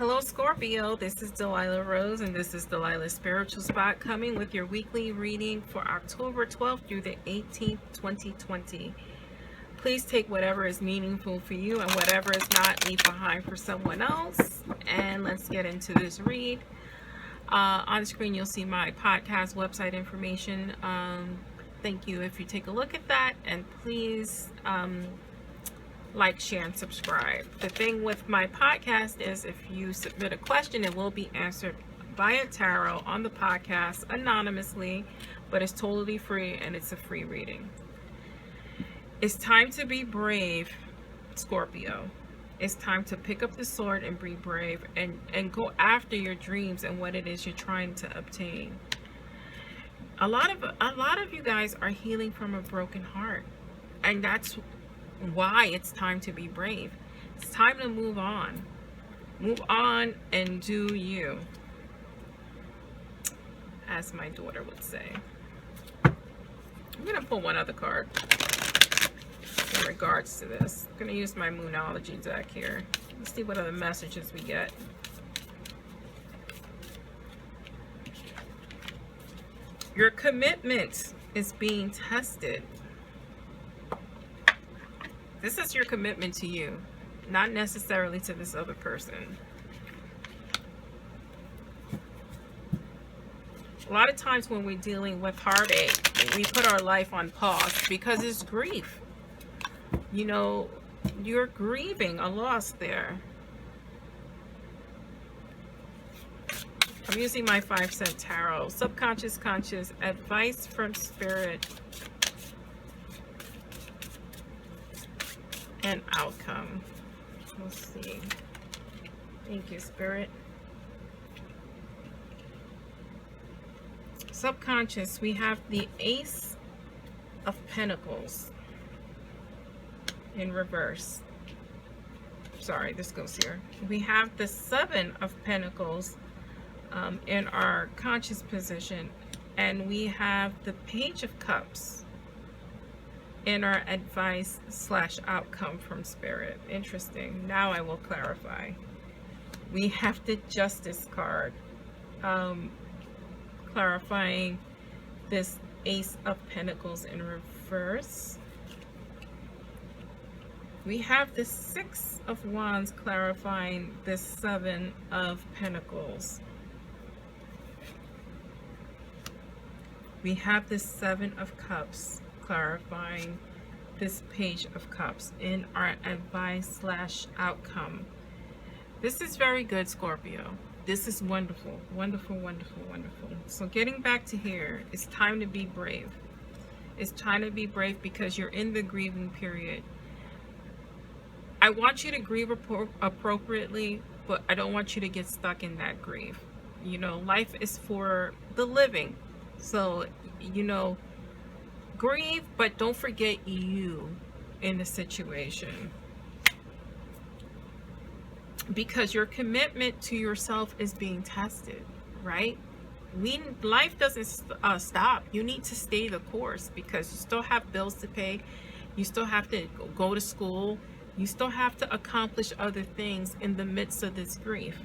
Hello Scorpio, this is Delilah Rose and this is Delilahs Spiritual Spot, coming with your weekly reading for October 12th through the 18th, 2020. Please take whatever is meaningful for you and whatever is not, leave behind for someone else. And let's get into this read. On the screen you'll see my podcast website information. Thank you if you take a look at that, and please like, share, and subscribe. The thing with my podcast is if you submit a question, it will be answered via tarot on the podcast anonymously, but it's totally free and it's a free reading. It's time to be brave, Scorpio. It's time to pick up the sword and be brave and go after your dreams and what it is you're trying to obtain. A lot of you guys are healing from a broken heart, and that's why it's time to be brave. It's time to move on and do you, as my daughter would say. I'm gonna pull one other card in regards to this. I'm gonna use my Moonology deck here. Let's see what other messages we get. Your commitment is being tested. This is your commitment to you, not necessarily to this other person. A lot of times when we're dealing with heartache, we put our life on pause because it's grief. You know, you're grieving a loss there. I'm using my 5-cent tarot. Subconscious, conscious, advice from spirit, and outcome. Let's see. Thank you, Spirit. Subconscious, we have the Ace of Pentacles in reverse. Sorry, this goes here. We have the 7 of Pentacles in our conscious position, and we have the Page of Cups in our advice / outcome from spirit. Interesting. Now I will clarify. We have the Justice card, clarifying this Ace of Pentacles in reverse. We have the 6 of Wands, clarifying this 7 of Pentacles. We have the 7 of Cups, clarifying this Page of Cups in our advice / outcome. This is very good, Scorpio. This is wonderful, wonderful, wonderful, wonderful. So getting back to here, it's time to be brave. It's time to be brave because you're in the grieving period. I want you to grieve appropriately, but I don't want you to get stuck in that grief. You know, life is for the living. So, you know, grieve, but don't forget you in the situation, because your commitment to yourself is being tested, right? Life doesn't stop. You need to stay the course because you still have bills to pay. You still have to go to school. You still have to accomplish other things in the midst of this grief.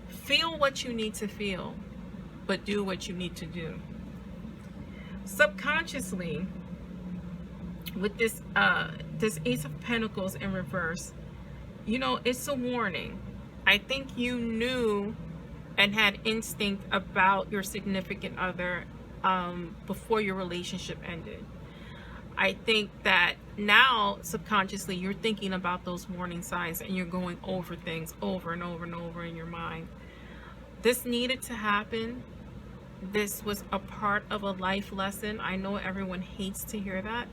Feel what you need to feel, but do what you need to do. Subconsciously, with this Ace of Pentacles in reverse, you know, it's a warning. I think you knew and had instinct about your significant other before your relationship ended. I think that now subconsciously you're thinking about those warning signs and you're going over things over and over and over in your mind. This needed to happen. This was a part of a life lesson. I know everyone hates to hear that,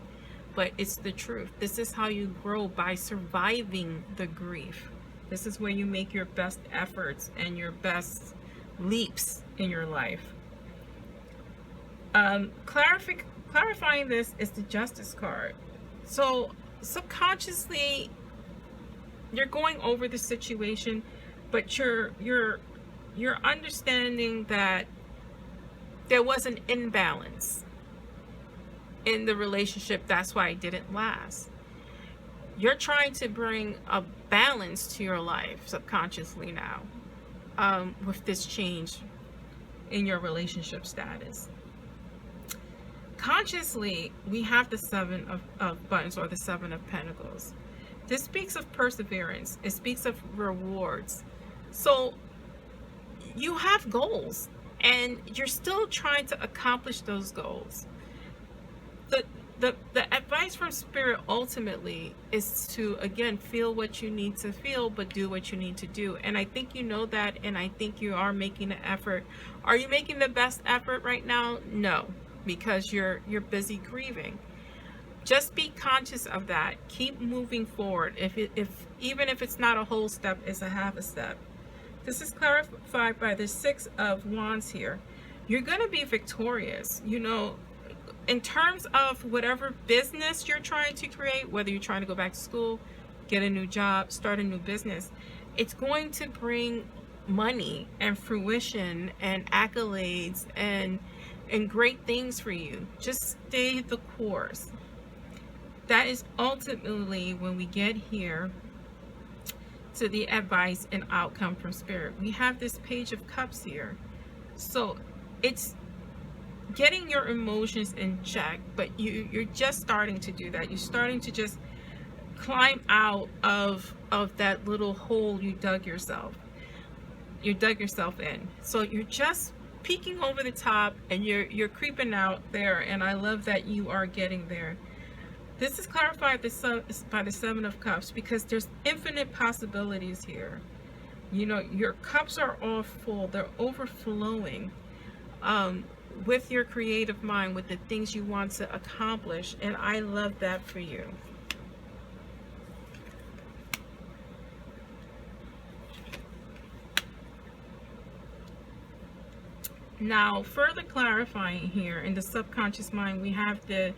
but it's the truth. This is how you grow, by surviving the grief. This is where you make your best efforts and your best leaps in your life. Clarifying this is the Justice card. So subconsciously you're going over the situation, but you're understanding that there was an imbalance in the relationship. That's why it didn't last. You're trying to bring a balance to your life subconsciously now, with this change in your relationship status. Consciously, we have the Seven of Buttons, or the Seven of Pentacles. This speaks of perseverance. It speaks of rewards. So you have goals, and you're still trying to accomplish those goals. The advice from Spirit ultimately is to, again, feel what you need to feel, but do what you need to do. And I think you know that, and I think you are making an effort. Are you making the best effort right now? No, because you're busy grieving. Just be conscious of that. Keep moving forward. Even if it's not a whole step, it's a half a step. This is clarified by the Six of Wands here. You're going to be victorious. You know, in terms of whatever business you're trying to create, whether you're trying to go back to school, get a new job, start a new business, it's going to bring money and fruition and accolades and great things for you. Just stay the course. That is ultimately, when we get here to the advice and outcome from Spirit, we have this Page of Cups here. So it's getting your emotions in check, but you're just starting to do that. You're starting to just climb out of that little hole you dug yourself in. So you're just peeking over the top, and you're creeping out there, and I love that you are getting there. This is clarified by the Seven of Cups, because there's infinite possibilities here. You know, your cups are all full. They're overflowing with your creative mind, with the things you want to accomplish, and I love that for you. Now, further clarifying here, in the subconscious mind, we have the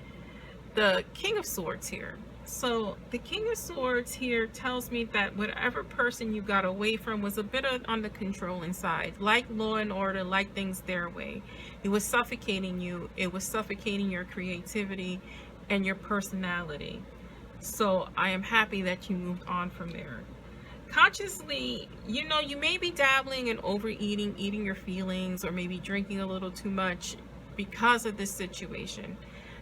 King of Swords here. So the King of Swords here tells me that whatever person you got away from was a bit on the controlling side, like law and order, like things their way. It was suffocating you. It was suffocating your creativity and your personality. So I am happy that you moved on from there. Consciously, you know, you may be dabbling in overeating, eating your feelings, or maybe drinking a little too much because of this situation.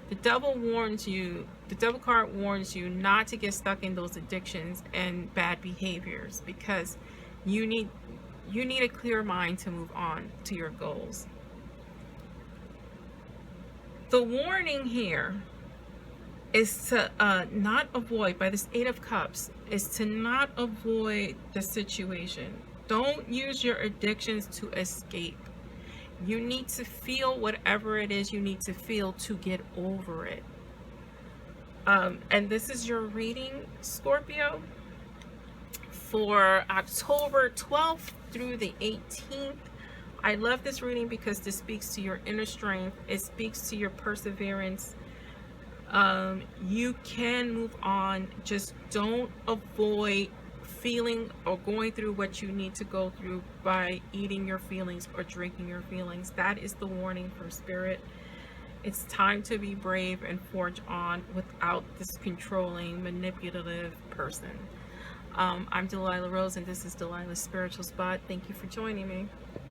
The Devil warns you, the Devil card warns you not to get stuck in those addictions and bad behaviors, because you need a clear mind to move on to your goals. The warning here is to not avoid, by this Eight of Cups, is to not avoid the situation. Don't use your addictions to escape. You need to feel whatever it is you need to feel to get over it. And this is your reading, Scorpio, for October 12th through the 18th. I love this reading because this speaks to your inner strength. It speaks to your perseverance. You can move on. Just don't avoid feeling or going through what you need to go through by eating your feelings or drinking your feelings. That is the warning from Spirit. It's time to be brave and forge on without this controlling, manipulative person. I'm Delilah Rose, and this is Delilah's Spiritual Spot. Thank you for joining me.